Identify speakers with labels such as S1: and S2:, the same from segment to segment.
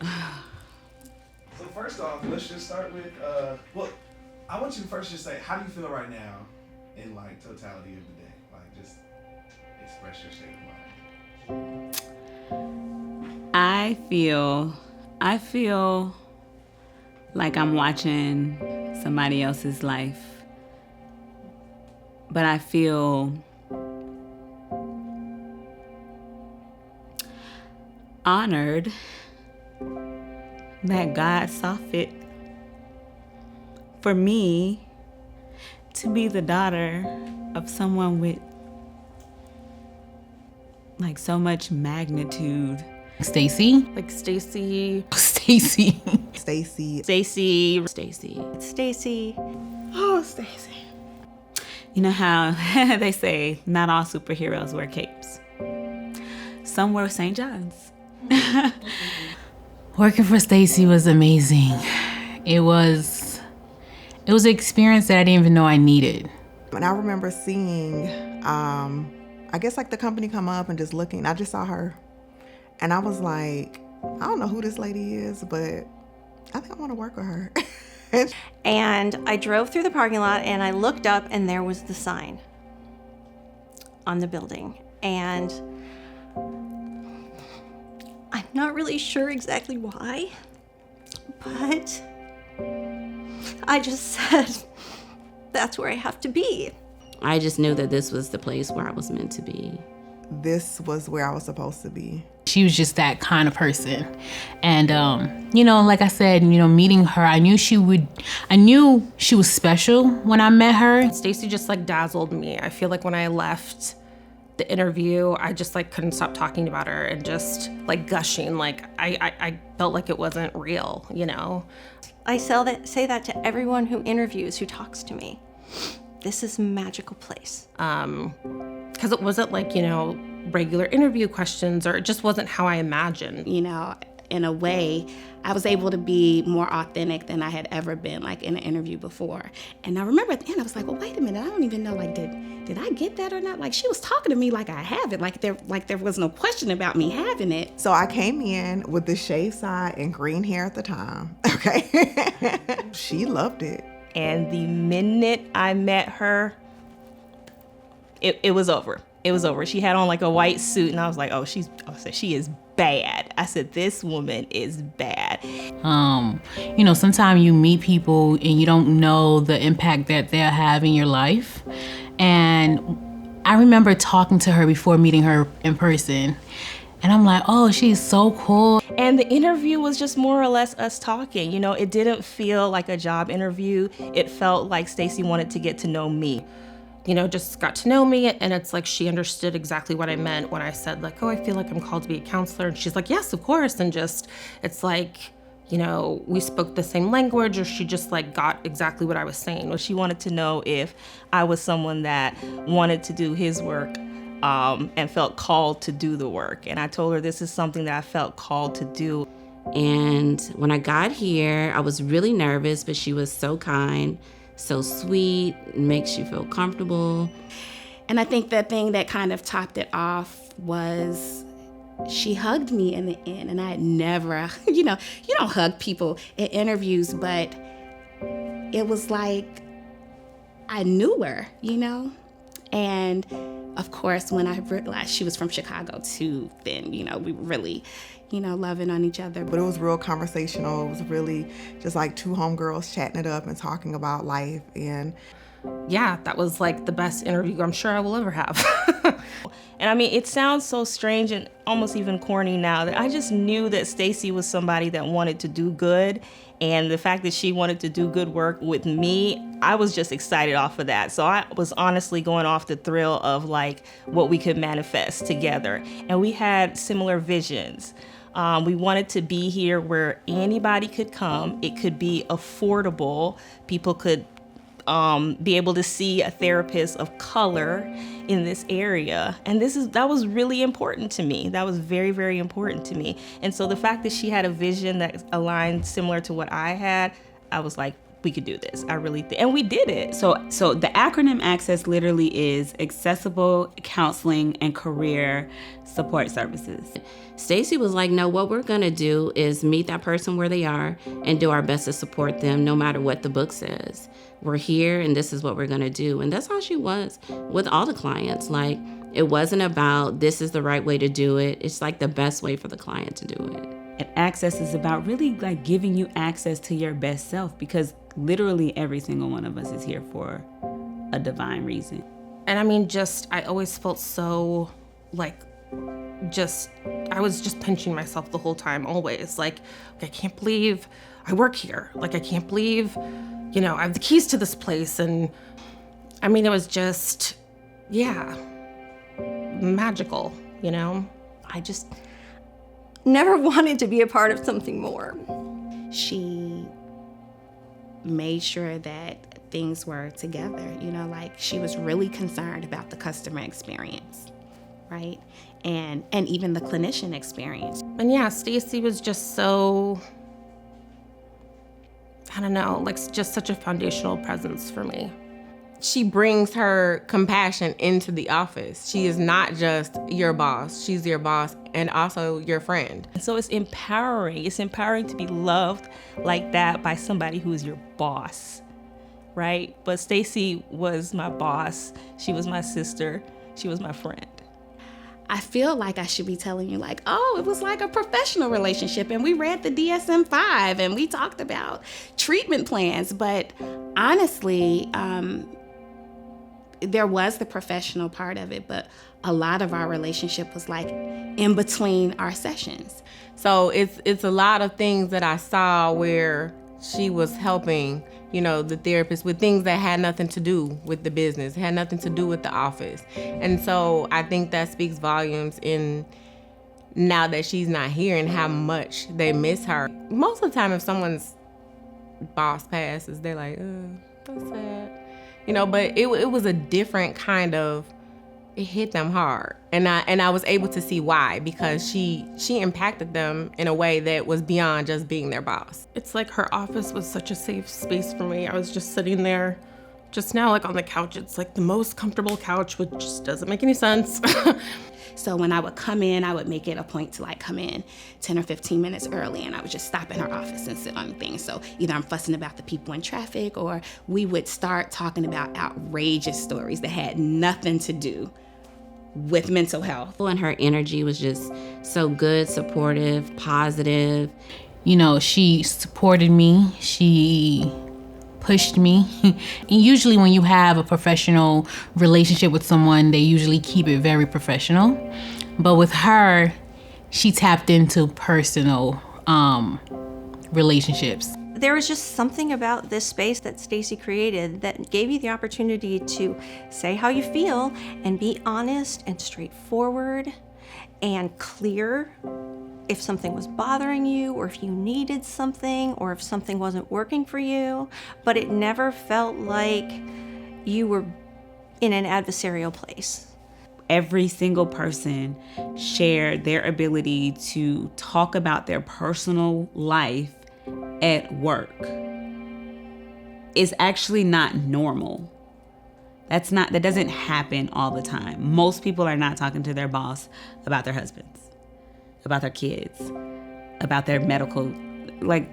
S1: So first off, let's just start with, well, I want you to first just say, how do you feel right now in like totality of the day? Like just express your state of mind.
S2: I feel like I'm watching somebody else's life, but I feel honored that God saw fit for me to be the daughter of someone with like so much magnitude.
S3: Stacy.
S2: Like Stacy.
S3: Stacy.
S4: Stacy.
S2: Stacy. Stacy.
S4: Stacy.
S2: Oh, Stacy. You know how they say not all superheroes wear capes. Some wear St. John's.
S3: Working for Stacy was amazing. It was an experience that I didn't even know I needed.
S4: And I remember seeing, I guess like the company come up and just looking. I just saw her. And I was like, I don't know who this lady is, but I think I want to work with her.
S5: And I drove through the parking lot and I looked up and there was the sign on the building. And I'm not really sure exactly why, but I just said, that's where I have to be.
S2: I just knew that this was the place where I was meant to be.
S4: This was where I was supposed to be.
S3: She was just that kind of person. And, like I said, meeting her, I knew she was special when I met her.
S6: Stacy just like dazzled me. I feel like when I left the interview, I just like couldn't stop talking about her and just like gushing. Like I felt like it wasn't real,
S5: I say that to everyone who interviews, who talks to me. This is a magical place.
S6: Because it wasn't like, regular interview questions, or it just wasn't how I imagined.
S7: In a way, I was able to be more authentic than I had ever been, like in an interview before. And I remember at the end, I was like, well, wait a minute, I don't even know, like, did I get that or not? Like, she was talking to me like I have it, like there was no question about me having it.
S4: So I came in with the shaved side and green hair at the time, okay? She loved it.
S6: And the minute I met her, it was over. It was over. She had on like a white suit and I was like, she is bad. I said, this woman is bad.
S3: Sometimes you meet people and you don't know the impact that they'll have in your life. And I remember talking to her before meeting her in person. And I'm like, oh, she's so cool.
S6: And the interview was just more or less us talking. It didn't feel like a job interview. It felt like Stacy wanted to get to know me. Just got to know me, and it's like she understood exactly what I meant when I said like, oh, I feel like I'm called to be a counselor. And she's like, yes, of course. And just, it's like, we spoke the same language, or she just like got exactly what I was saying. Or she wanted to know if I was someone that wanted to do his work and felt called to do the work. And I told her this is something that I felt called to do.
S2: And when I got here, I was really nervous, but she was so kind, so sweet, makes you feel comfortable.
S7: And I think the thing that kind of topped it off was she hugged me in the end. And I had never, you don't hug people in interviews, but it was like I knew her, And of course, when I realized she was from Chicago too, then, we were really, loving on each other.
S4: But it was real conversational. It was really just like two homegirls chatting it up and talking about life. And
S6: yeah, that was like the best interview I'm sure I will ever have. And I mean, it sounds so strange and almost even corny now that I just knew that Stacy was somebody that wanted to do good. And the fact that she wanted to do good work with me, I was just excited off of that. So I was honestly going off the thrill of like what we could manifest together. And we had similar visions. We wanted to be here where anybody could come. It could be affordable. People could be able to see a therapist of color in this area. And that was really important to me. That was very, very important to me. And so the fact that she had a vision that aligned similar to what I had, I was like, we could do this. I really think, and we did it.
S2: So the acronym ACCESS literally is Accessible Counseling and Career Support Services.
S7: Stacy was like, no, what we're gonna do is meet that person where they are and do our best to support them no matter what the book says. We're here and this is what we're gonna do. And that's how she was with all the clients. Like, it wasn't about this is the right way to do it. It's like the best way for the client to do it.
S2: And ACCESS is about really like giving you access to your best self, because literally every single one of us is here for a divine reason.
S6: And I mean, I always felt so like, I was just pinching myself the whole time, always. Like, I can't believe I work here. Like, I can't believe, I have the keys to this place. And I mean, it was just, magical,
S5: I just never wanted to be a part of something more.
S7: She made sure that things were together, like she was really concerned about the customer experience, right? And even the clinician experience.
S6: And Stacy was just so, I don't know, like just such a foundational presence for me.
S8: She brings her compassion into the office. She is not just your boss. She's your boss and also your friend.
S6: So it's empowering. It's empowering to be loved like that by somebody who is your boss, right? But Stacy was my boss. She was my sister. She was my friend.
S7: I feel like I should be telling you like, oh, it was like a professional relationship and we read the DSM-5 and we talked about treatment plans. But honestly, there was the professional part of it, but a lot of our relationship was like in between our sessions.
S8: So it's a lot of things that I saw where she was helping, the therapist with things that had nothing to do with the business, had nothing to do with the office. And so I think that speaks volumes in now that she's not here and how much they miss her. Most of the time, if someone's boss passes, they're like, that's sad. But it was a different kind of, it hit them hard. And I was able to see why, because she impacted them in a way that was beyond just being their boss.
S6: It's like her office was such a safe space for me. I was just sitting there just now, like on the couch. It's like the most comfortable couch, which just doesn't make any sense.
S7: So when I would come in, I would make it a point to like come in 10 or 15 minutes early, and I would just stop in her office and sit on things. So either I'm fussing about the people in traffic, or we would start talking about outrageous stories that had nothing to do with mental health. And her energy was just so good, supportive, positive.
S3: She supported me. She pushed me. And usually when you have a professional relationship with someone, they usually keep it very professional. But with her, she tapped into personal relationships.
S5: There was just something about this space that Stacy created that gave you the opportunity to say how you feel and be honest and straightforward and clear if something was bothering you, or if you needed something, or if something wasn't working for you. But it never felt like you were in an adversarial place.
S2: Every single person shared their ability to talk about their personal life at work. Is actually not normal. That doesn't happen all the time. Most people are not talking to their boss about their husbands, about their kids, about their medical, they're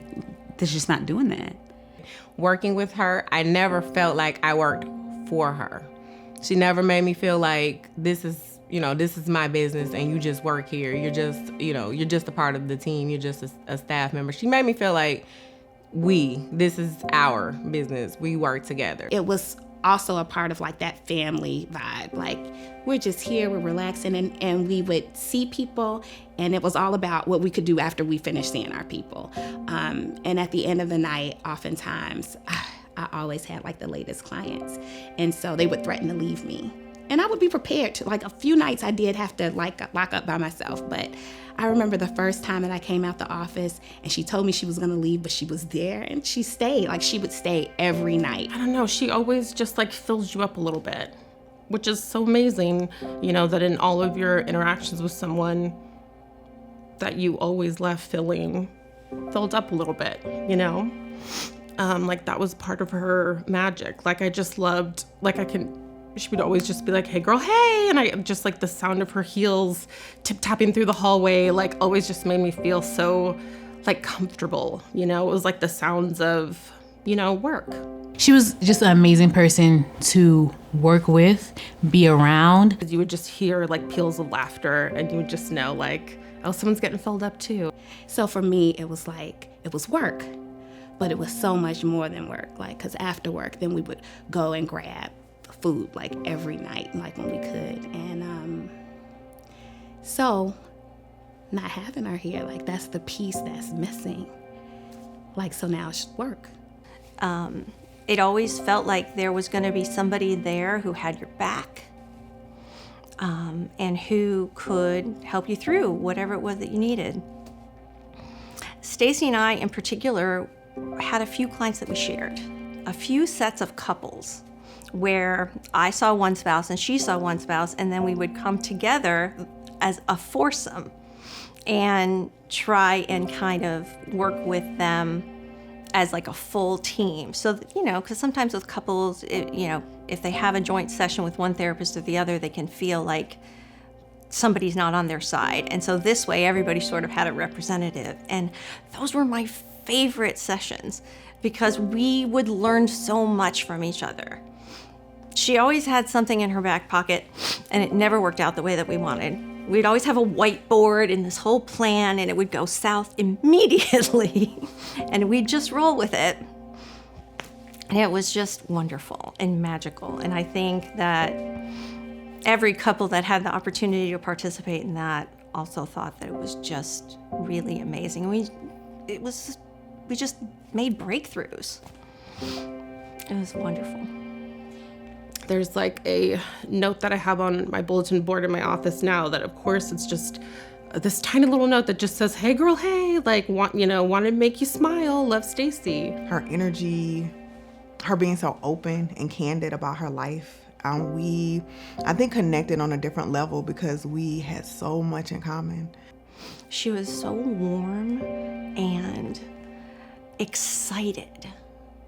S2: just not doing that.
S8: Working with her, I never felt like I worked for her. She never made me feel like this is my business and you just work here. You're just a part of the team. You're just a staff member. She made me feel like this is our business. We work together.
S7: It was also a part of like that family vibe. Like, we're just here, we're relaxing, and we would see people, and it was all about what we could do after we finished seeing our people. And at the end of the night, oftentimes, I always had like the latest clients, and so they would threaten to leave me. And I would be prepared to, like, a few nights I did have to like lock up by myself, but I remember the first time that I came out the office and she told me she was gonna leave, but she was there and she stayed. Like, she would stay every night.
S6: I don't know, she always just like fills you up a little bit, which is so amazing, that in all of your interactions with someone that you always left feeling filled up a little bit, Like that was part of her magic. Like I just loved, like she would always just be like, hey girl, hey. And I just like the sound of her heels tip-tapping through the hallway, like always just made me feel so like comfortable. You know, it was like the sounds of, you know, work.
S3: She was just an amazing person to work with, be around.
S6: You would just hear like peals of laughter and you would just know like, oh, someone's getting filled up too.
S7: So for me, it was like, it was work, but it was so much more than work. Like, cause after work, then we would go and grab food like every night, like when we could. And so not having her here, like that's the piece that's missing. Like, so now it's work.
S5: It always felt like there was going to be somebody there who had your back, and who could help you through whatever it was that you needed. Stacy and I, in particular, had a few clients that we shared, a few sets of couples where I saw one spouse and she saw one spouse, and then we would come together as a foursome and try and kind of work with them as like a full team. So, you know, because sometimes with couples, if they have a joint session with one therapist or the other, they can feel like somebody's not on their side. And so this way, everybody sort of had a representative. And those were my favorite sessions because we would learn so much from each other. She always had something in her back pocket, and it never worked out the way that we wanted. We'd always have a whiteboard and this whole plan, and it would go south immediately. And we'd just roll with it. And it was just wonderful and magical. And I think that every couple that had the opportunity to participate in that also thought that it was just really amazing. We just made breakthroughs. It was wonderful.
S6: There's like a note that I have on my bulletin board in my office now that of course it's just this tiny little note that just says, hey girl, hey, like want to make you smile, love Stacy.
S4: Her energy, her being so open and candid about her life. We, I think, connected on a different level because we had so much in common.
S5: She was so warm and excited.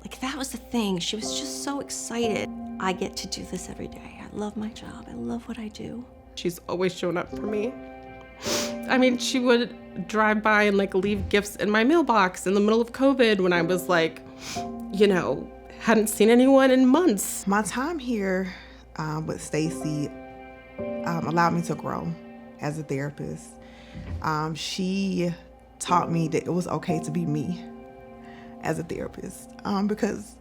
S5: Like that was the thing. She was just so excited. I get to do this every day. I love my job. I love what I do.
S6: She's always shown up for me. I mean, she would drive by and like leave gifts in my mailbox in the middle of COVID when I was like, hadn't seen anyone in months.
S4: My time here with Stacy allowed me to grow as a therapist. She taught me that it was okay to be me as a therapist, because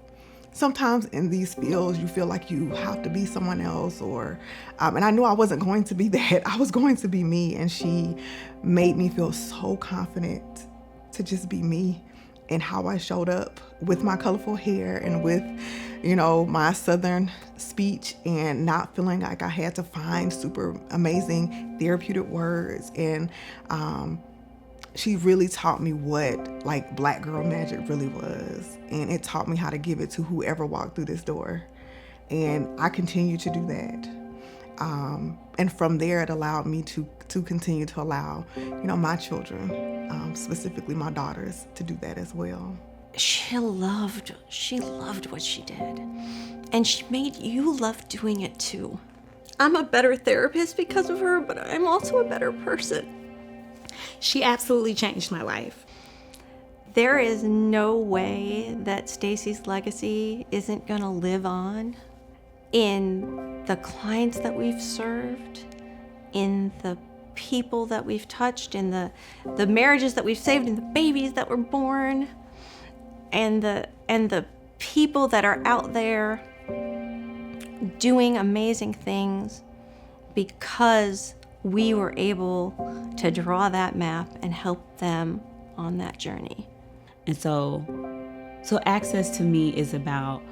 S4: sometimes in these fields you feel like you have to be someone else, and I knew I wasn't going to be that. I was going to be me, and she made me feel so confident to just be me and how I showed up with my colorful hair and with, my Southern speech, and not feeling like I had to find super amazing therapeutic words. And she really taught me what like Black girl magic really was, and it taught me how to give it to whoever walked through this door, and I continue to do that. And from there, it allowed me to continue to allow my children, specifically my daughters, to do that as well.
S5: She loved what she did, and she made you love doing it too. I'm a better therapist because of her, but I'm also a better person.
S7: She absolutely changed my life.
S5: There is no way that Stacy's legacy isn't gonna live on in the clients that we've served, in the people that we've touched, in the marriages that we've saved, in the babies that were born, and the people that are out there doing amazing things because we were able to draw that map and help them on that journey.
S2: And so access to me is about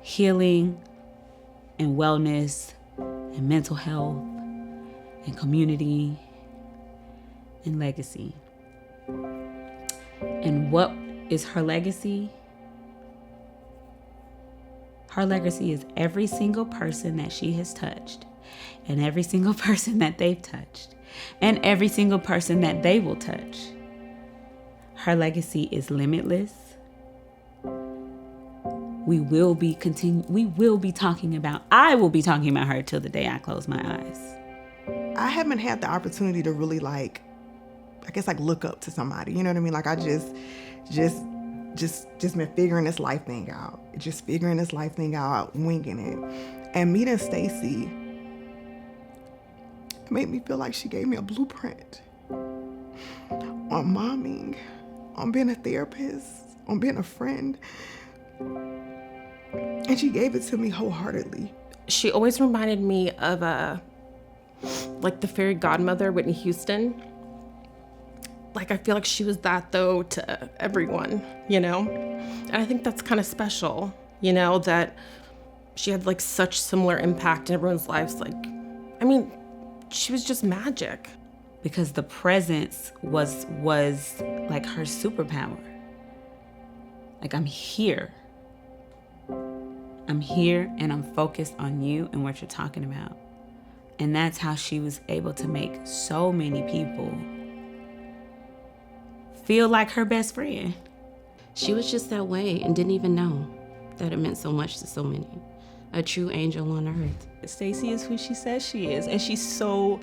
S2: healing and wellness and mental health and community and legacy. And what is her legacy? Her legacy is every single person that she has touched, and every single person that they've touched, and every single person that they will touch. Her legacy is limitless, I will be talking about her till the day I close my eyes.
S4: I haven't had the opportunity to really look up to somebody. You know what I mean? Like I just been figuring this life thing out. Winging it. And meeting Stacy made me feel like she gave me a blueprint on momming, on being a therapist, on being a friend. And she gave it to me wholeheartedly.
S6: She always reminded me of the fairy godmother, Whitney Houston. Like, I feel like she was that, though, to everyone, you know? And I think that's kind of special, you know, that she had, like, such similar impact in everyone's lives. Like, I mean, she was just magic.
S2: Because the presence was like her superpower. Like, I'm here and I'm focused on you and what you're talking about. And that's how she was able to make so many people feel like her best friend.
S7: She was just that way and didn't even know that it meant so much to so many. A true angel on earth.
S6: Stacy is who she says she is, and she's so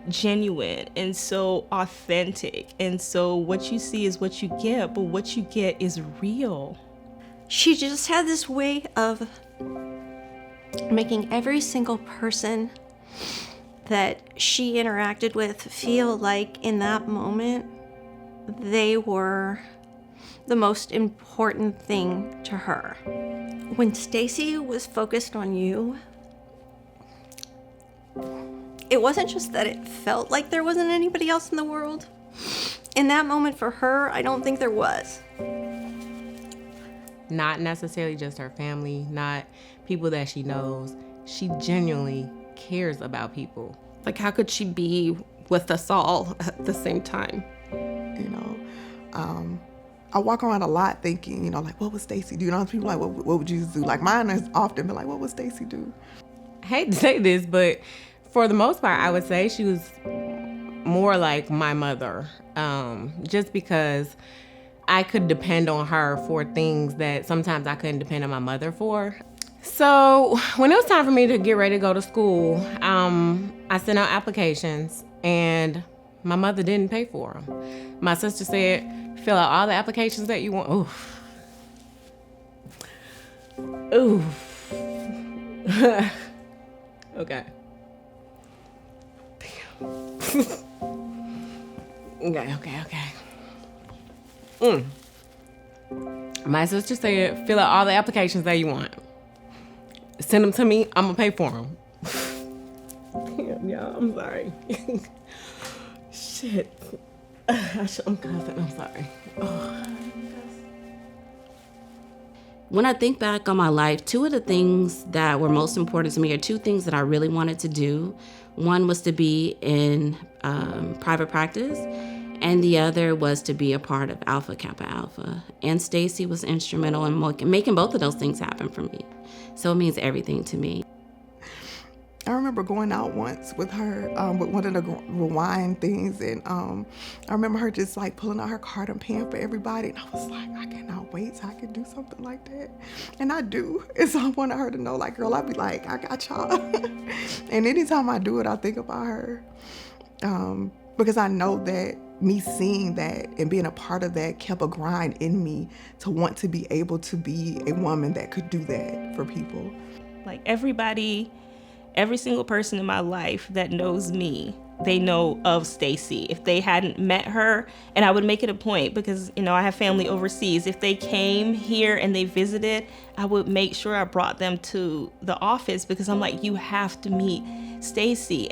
S6: genuine and so authentic. And so what you see is what you get, but what you get is real.
S5: She just had this way of making every single person that she interacted with feel like in that moment they were the most important thing to her. When Stacy was focused on you, it wasn't just that it felt like there wasn't anybody else in the world. In that moment for her, I don't think there was.
S8: Not necessarily just her family, not people that she knows. She genuinely cares about people.
S6: Like, how could she be with us all at the same time?
S4: You know, I walk around a lot thinking, you know, like, what would Stacy do? You know, people like, what would Jesus do? Like, mine has often been like, what would Stacy do?
S8: I hate to say this, but for the most part, I would say she was more like my mother, just because I could depend on her for things that sometimes I couldn't depend on my mother for. So when it was time for me to get ready to go to school, I sent out applications and my mother didn't pay for them. My sister said, fill out all the applications that you want. Oof. Oof. Okay. Okay. My sister said, fill out all the applications that you want. Send them to me, I'm gonna pay for them. Damn, y'all, I'm sorry. Shit. I'm cussing, I'm sorry. Oh.
S7: When I think back on my life, two of the things that were most important to me are two things that I really wanted to do. One was to be in private practice, and the other was to be a part of Alpha Kappa Alpha. And Stacy was instrumental in making both of those things happen for me. So it means everything to me.
S4: I remember going out once with her with one of the rewind things, and I remember her just like pulling out her card and paying for everybody, and I was like, I cannot wait till I can do something like that. And I do. And so I wanted her to know, like, girl, I'd be like, I got y'all. And anytime I do it, I think about her, because I know that me seeing that and being a part of that kept a grind in me to want to be able to be a woman that could do that for people.
S6: Like, every single person in my life that knows me, they know of Stacy. If they hadn't met her, and I would make it a point because, you know, I have family overseas. If they came here and they visited, I would make sure I brought them to the office because I'm like, you have to meet Stacy.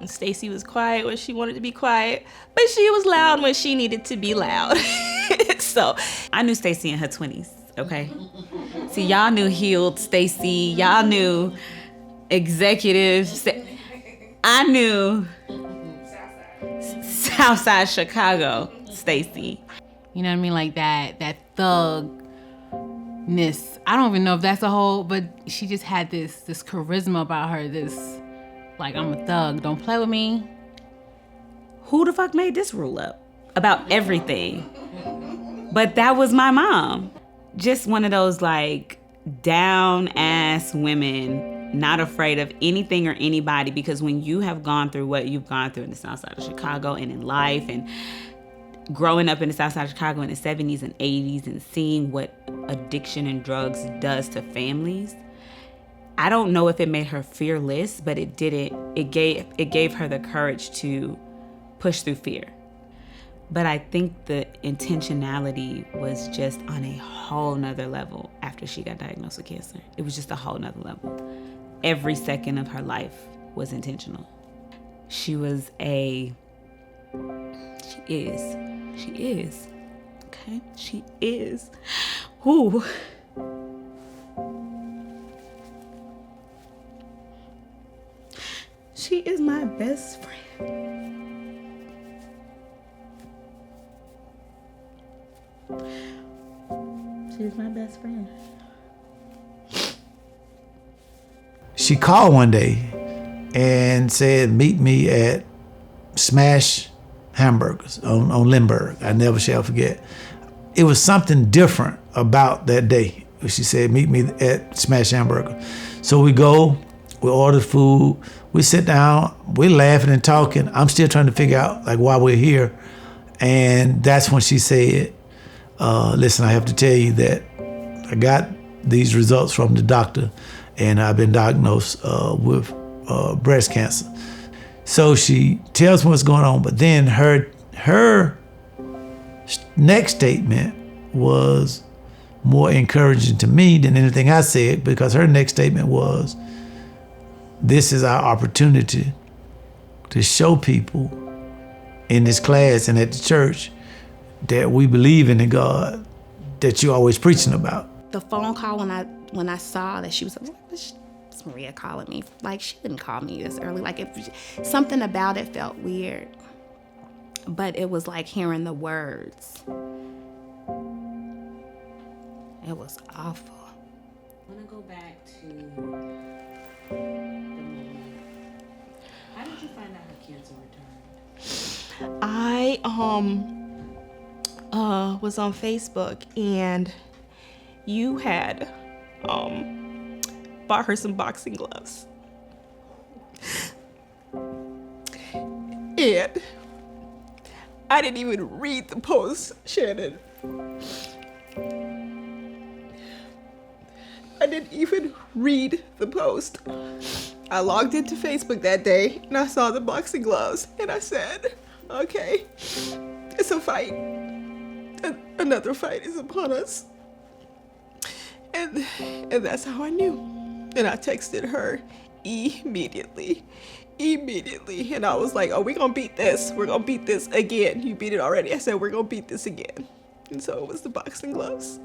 S6: Stacy was quiet when she wanted to be quiet, but she was loud when she needed to be loud. So
S2: I knew Stacy in her 20s, okay? See, y'all knew healed Stacy. Y'all knew executive. I knew Southside Chicago Stacy.
S3: You know what I mean? Like that thugness. I don't even know if that's a whole, but she just had this charisma about her, this, like, I'm a thug, don't play with me.
S2: Who the fuck made this rule up about everything? But that was my mom. Just one of those, like, down ass women, not afraid of anything or anybody, because when you have gone through what you've gone through in the South Side of Chicago and in life, and growing up in the South Side of Chicago in the 70s and 80s and seeing what addiction and drugs does to families, I don't know if it made her fearless, but it didn't. It gave her the courage to push through fear. But I think the intentionality was just on a whole nother level after she got diagnosed with cancer. It was just a whole nother level. Every second of her life was intentional. She is. Okay? She is. Ooh. She is my best friend. She's my best friend.
S9: She called one day and said, meet me at Smash Hamburgers on Lindbergh. I never shall forget. It was something different about that day. She said, meet me at Smash Hamburger. So we go, we order food, we sit down, we're laughing and talking. I'm still trying to figure out like why we're here. And that's when she said, listen, I have to tell you that I got these results from the doctor and I've been diagnosed with breast cancer. So she tells me what's going on, but then her next statement was more encouraging to me than anything I said, because her next statement was, this is our opportunity to show people in this class and at the church that we believe in the God that you're always preaching about.
S7: The phone call when I saw that she was, it's Maria calling me. Like, she didn't call me this early. Like, something about it felt weird. But it was like hearing the words. It was awful.
S2: I want to go back to the moment. How did you find out her cancer returned?
S6: I was on Facebook, and you had bought her some boxing gloves. And I didn't even read the post, Shannon. I didn't even read the post. I logged into Facebook that day and I saw the boxing gloves and I said, okay, it's a fight. Another fight is upon us. And that's how I knew. And I texted her immediately. And I was like, oh, we're gonna beat this. We're gonna beat this again. You beat it already. I said, we're gonna beat this again. And so it was the boxing gloves.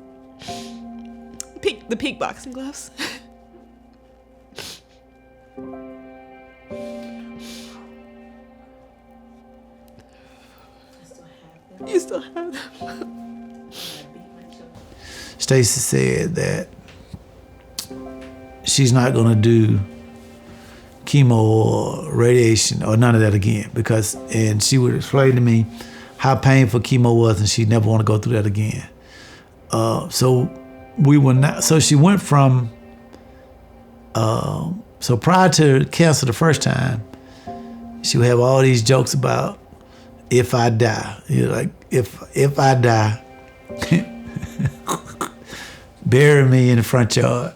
S6: The pink boxing gloves. You still have them.
S9: Stacy said that she's not gonna do chemo or radiation or none of that again, and she would explain to me how painful chemo was and she'd never want to go through that again. So she went from, so prior to cancer the first time, she would have all these jokes about, if I die, like, if I die, bury me in the front yard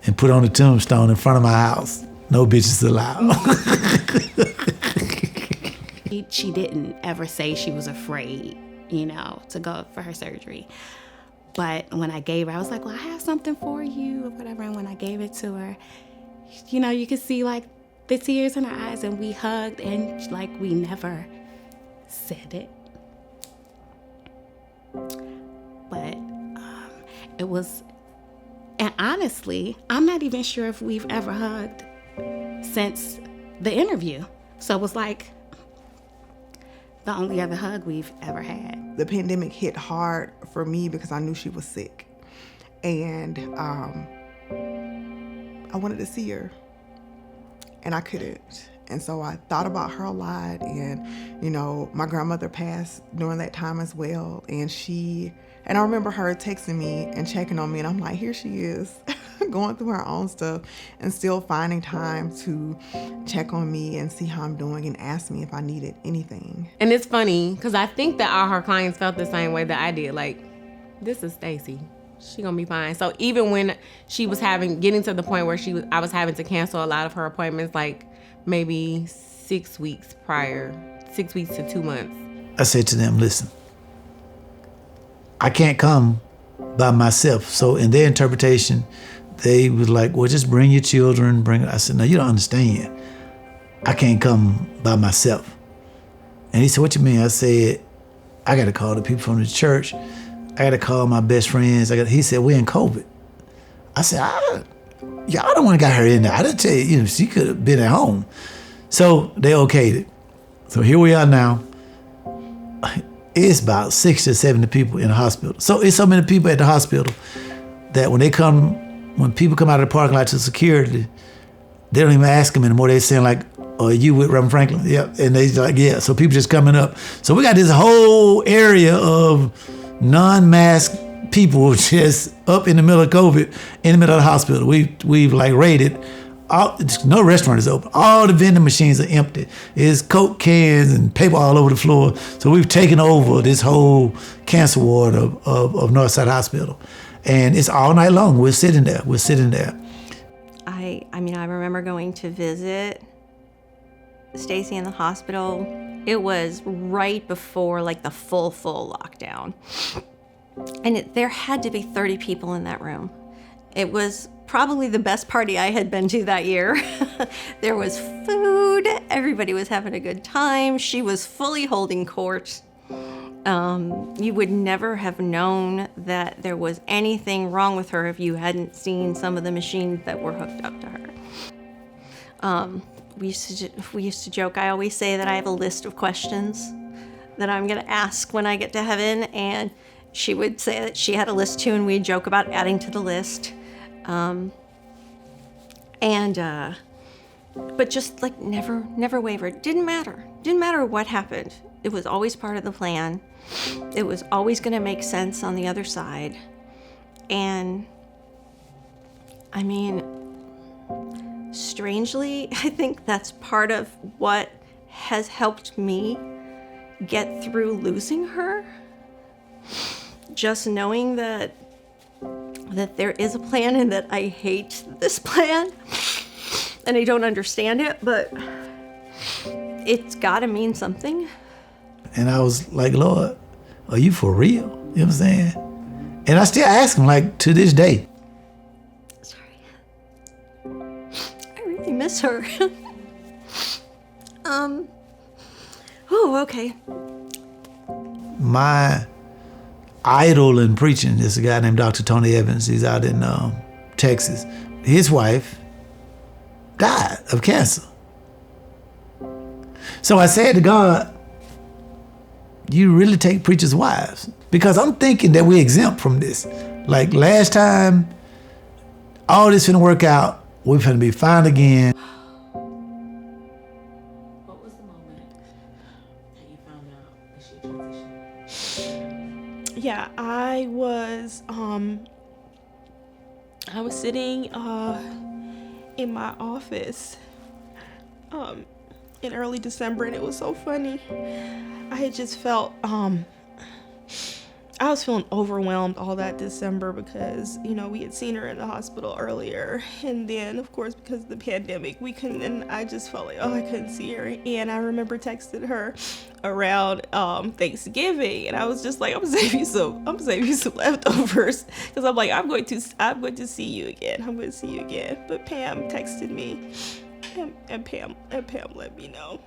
S9: and put on a tombstone in front of my house. No bitches allowed.
S7: She didn't ever say she was afraid, to go for her surgery. But when I gave her, I was like, well, I have something for you or whatever. And when I gave it to her, you could see like the tears in her eyes, and we hugged, and like we never said it. But it was, and honestly, I'm not even sure if we've ever hugged since the interview. So it was like the only other hug we've ever had.
S4: The pandemic hit hard for me because I knew she was sick. And I wanted to see her. And I couldn't. And so I thought about her a lot. And, you know, my grandmother passed during that time as well. And I remember her texting me and checking on me. And I'm like, here she is going through her own stuff and still finding time to check on me and see how I'm doing and ask me if I needed anything.
S8: And it's funny because I think that all her clients felt the same way that I did. Like, this is Stacy. She gonna be fine. So even when she was getting to the point where I was having to cancel a lot of her appointments, like maybe 6 weeks to 2 months.
S9: I said to them, listen, I can't come by myself. So in their interpretation, they was like, well, just bring your children, I said, no, you don't understand. I can't come by myself. And he said, what you mean? I said, I got to call the people from the church. I got to call my best friends. He said, we're in COVID. I said, y'all don't want to get her in there. I didn't tell you, she could have been at home. So they okayed it. So here we are now. It's about 60 or 70 people in the hospital. So it's so many people at the hospital that when people come out of the parking lot to security, they don't even ask them anymore. They're saying like, are you with Reverend Franklin? Yeah. And they're like, yeah. So people just coming up. So we got this whole area of non-masked people just up in the middle of COVID, in the middle of the hospital. We've like raided. No restaurant is open. All the vending machines are empty. There's Coke cans and paper all over the floor. So we've taken over this whole cancer ward of Northside Hospital. And it's all night long. We're sitting there.
S5: I mean, I remember going to visit Stacy in the hospital. It was right before like the full lockdown. And there had to be 30 people in that room. It was probably the best party I had been to that year. There was food. Everybody was having a good time. She was fully holding court. You would never have known that there was anything wrong with her if you hadn't seen some of the machines that were hooked up to her. We used to joke, I always say that I have a list of questions that I'm going to ask when I get to heaven, and she would say that she had a list too, and we'd joke about adding to the list. But just like never wavered. Didn't matter what happened. It was always part of the plan. It was always going to make sense on the other side. And I mean, strangely, I think that's part of what has helped me get through losing her. Just knowing that there is a plan and that I hate this plan and I don't understand it, but it's gotta mean something.
S9: And I was like, Lord, are you for real? You know what I'm saying? And I still ask him, like, to this day.
S5: Sorry. I really miss her. Oh, okay.
S9: My idol in preaching is a guy named Dr. Tony Evans. He's out in Texas. His wife died of cancer. So I said to God, you really take preachers' wives? Because I'm thinking that we're exempt from this. Like last time, all this finna work out. We're finna be fine again.
S3: What was the moment that you found out that she transitioned?
S6: Yeah, I was sitting in my office in early December, and it was so funny. I had just felt I was feeling overwhelmed all that December because, you know, we had seen her in the hospital earlier, and then of course because of the pandemic we couldn't, and I just felt like, I couldn't see her. And I remember texting her around Thanksgiving, and I was just like, I'm gonna save you some leftovers, because I'm like, I'm going to see you again. But Pam texted me, and Pam let me know.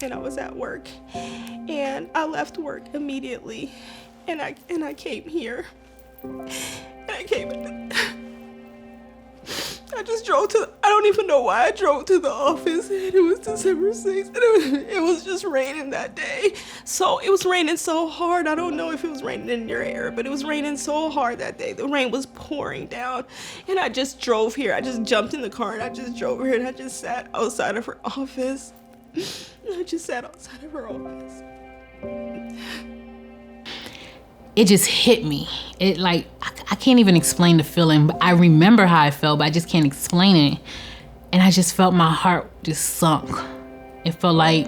S6: And I was at work, and I left work immediately, and I came here, and I just drove to, I don't even know why I drove to the office, and it was December 6th, and it was just raining that day. So it was raining so hard. I don't know if it was raining in your area, but it was raining so hard that day. The rain was pouring down, and I just drove here. I just jumped in the car, and I just drove here, and I just sat outside of her office. I just sat outside of her office.
S3: It just hit me. It like, I can't even explain the feeling, but I remember how I felt, but I just can't explain it. And I just felt my heart just sunk. It felt like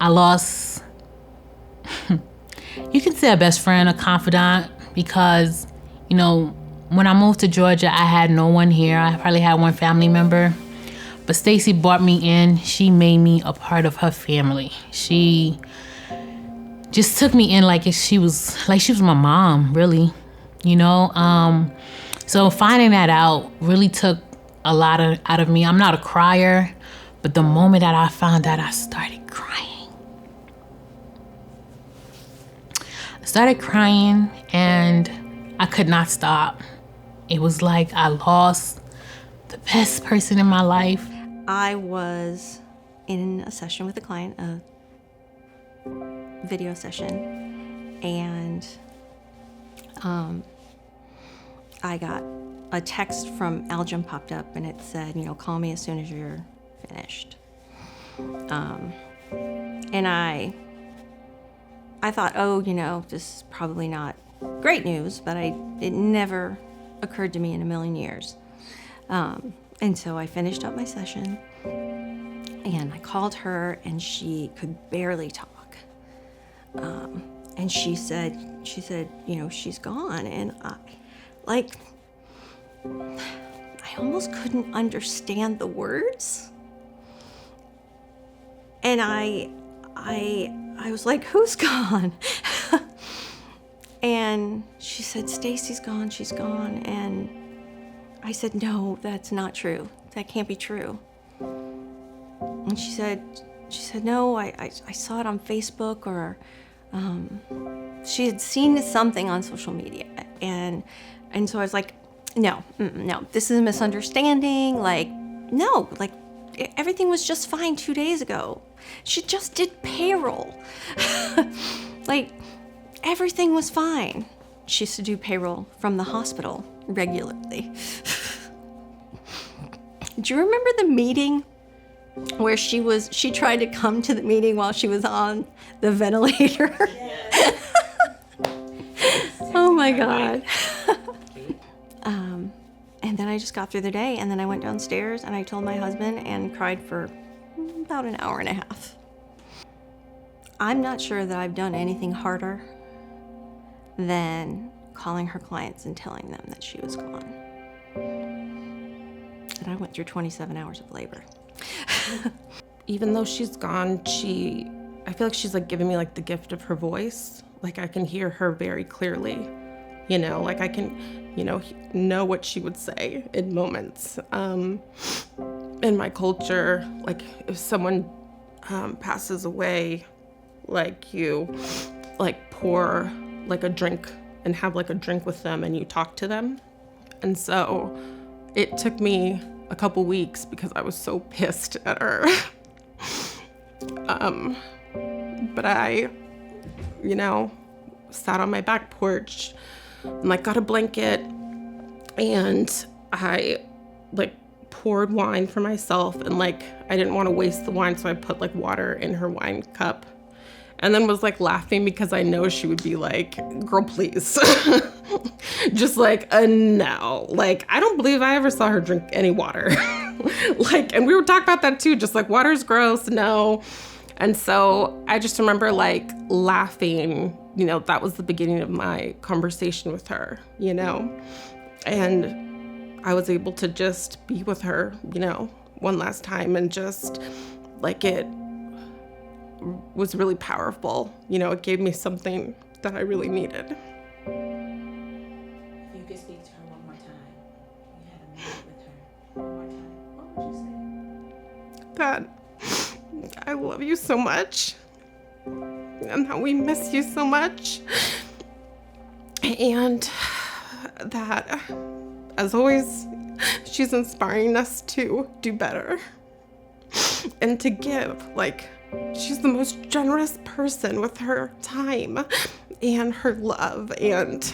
S3: I lost, you can say a best friend, a confidant, because, you know, when I moved to Georgia, I had no one here. I probably had one family member, but Stacy brought me in. She made me a part of her family. She just took me in like she was my mom, really, you know? So finding that out really took a lot out of me. I'm not a crier, but the moment that I found out, I started crying. And I could not stop. It was like I lost the best person in my life.
S5: I was in a session with a client, a video session, and I got a text from Algin popped up, and it said, you know, call me as soon as you're finished. And I thought, oh, you know, this is probably not great news, but it never occurred to me in a million years. And so I finished up my session, and I called her, and she could barely talk. And she said, you know, she's gone. And I almost couldn't understand the words. And I was like, who's gone? And she said, Stacy's gone, she's gone. And I said, no, that's not true. That can't be true. And she said, no, I saw it on Facebook, or she had seen something on social media. And so I was like, no, this is a misunderstanding. Like, no, like everything was just fine 2 days ago. She just did payroll. Like, everything was fine. She used to do payroll from the hospital regularly. Do you remember the meeting where she tried to come to the meeting while she was on the ventilator? Yes. Oh my God. And then I just got through the day, and then I went downstairs and I told my husband and cried for about an hour and a half. I'm not sure that I've done anything harder than calling her clients and telling them that she was gone. And I went through 27 hours of labor.
S6: Even though she's gone, I feel like she's like giving me like the gift of her voice. Like I can hear her very clearly, you know, like I can, you know what she would say in moments. In my culture, like if someone passes away, like you like pour like a drink and have like a drink with them and you talk to them. And so it took me a couple weeks because I was so pissed at her. But I, you know, sat on my back porch and like got a blanket, and I like poured wine for myself, and like I didn't want to waste the wine, so I put like water in her wine cup, and then was like laughing because I know she would be like, girl, please. Just like, no, like I don't believe I ever saw her drink any water. Like, and we were talking about that too, just like water's gross, no. And so I just remember like laughing, you know, that was the beginning of my conversation with her, you know, and I was able to just be with her, you know, one last time, and just like it was really powerful. You know, it gave me something that I really needed.
S7: If you could speak to her one more time, you had a minute with her one more time, what would you say?
S6: That I love you so much, and that we miss you so much, and that, as always,
S10: She's inspiring us to do better and to give. Like, she's the most generous person with her time and her love. And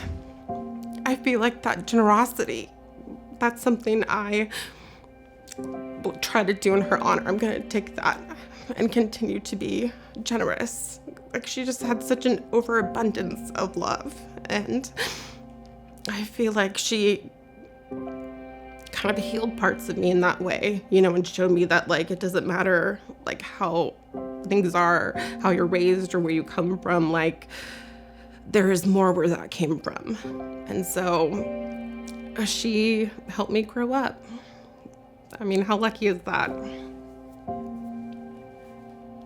S10: I feel like that generosity, that's something I will try to do in her honor. I'm going to take that and continue to be generous. Like, she just had such an overabundance of love. And I feel like she kind of healed parts of me in that way, you know, and showed me that, like, it doesn't matter, like, how things are, how you're raised, or where you come from. Like, there is more where that came from. And so she helped me grow up. I mean, how lucky is that?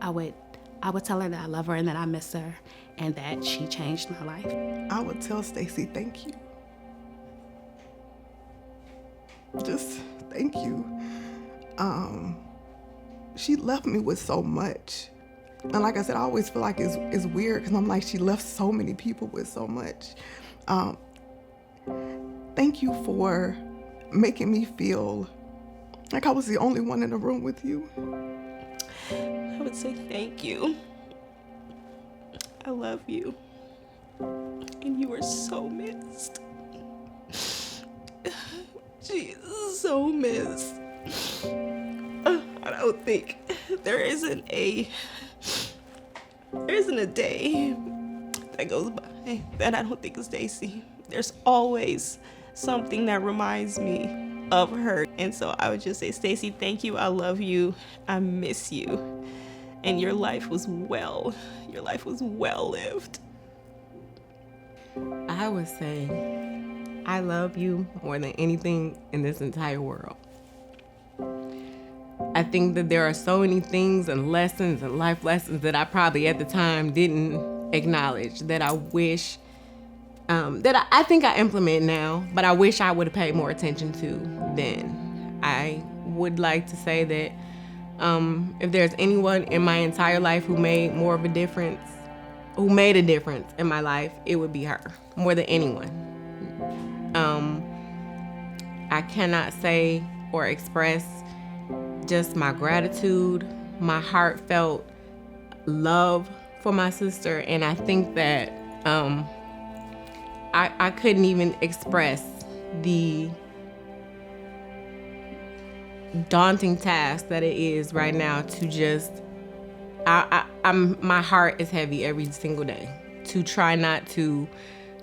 S7: I would tell her that I love her and that I miss her and that she changed my life.
S4: I would tell Stacy, thank you. Just thank you. She left me with so much. And like I said, I always feel like it's weird because I'm like, she left so many people with so much. Thank you for making me feel like I was the only one in the room with you.
S6: I would say thank you. I love you. And you are so missed. She is so missed. I don't think there isn't a day that goes by that I don't think of Stacy. There's always something that reminds me of her. And so I would just say, Stacy, thank you. I love you. I miss you. And your life was well lived.
S8: I would say I love you more than anything in this entire world. I think that there are so many things and lessons and life lessons that I probably at the time didn't acknowledge, that I wish, that I think I implement now, but I wish I would have paid more attention to then. I would like to say that if there's anyone in my entire life who made a difference in my life, it would be her, more than anyone. I cannot say or express just my gratitude, my heartfelt love for my sister, and I think that I couldn't even express the daunting task that it is right now to just my heart is heavy every single day to try not to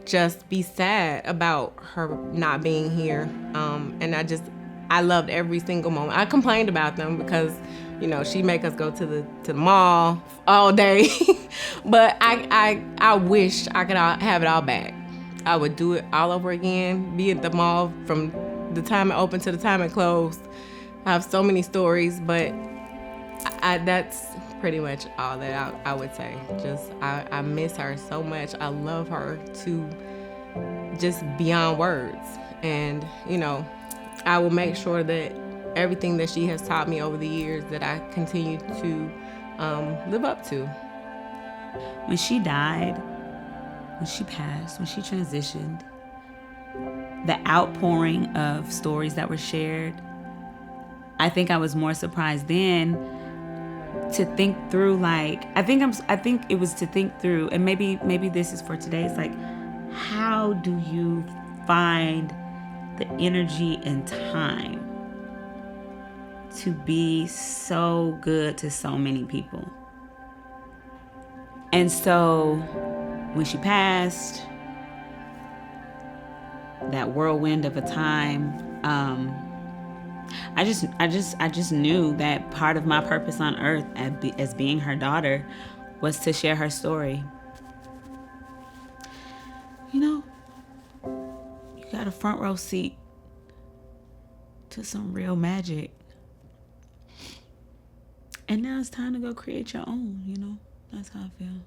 S8: just be sad about her not being here. And I loved every single moment. I complained about them because, you know, she make us go to the mall all day. But I wish I could have it all back. I would do it all over again, be at the mall from the time it opened to the time it closed. I have so many stories, but that's pretty much all that I would say. Just, I miss her so much. I love her to just beyond words. And, you know, I will make sure that everything that she has taught me over the years that I continue to live up to.
S2: When she died, when she passed, when she transitioned, the outpouring of stories that were shared, I think I was more surprised then to think through, like, I think it was to think through, and maybe this is for today. It's like, how do you find the energy and time to be so good to so many people? And so when she passed, that whirlwind of a time, I just knew that part of my purpose on earth as being her daughter was to share her story. You know, you got a front row seat to some real magic. And now it's time to go create your own, you know? That's how I feel.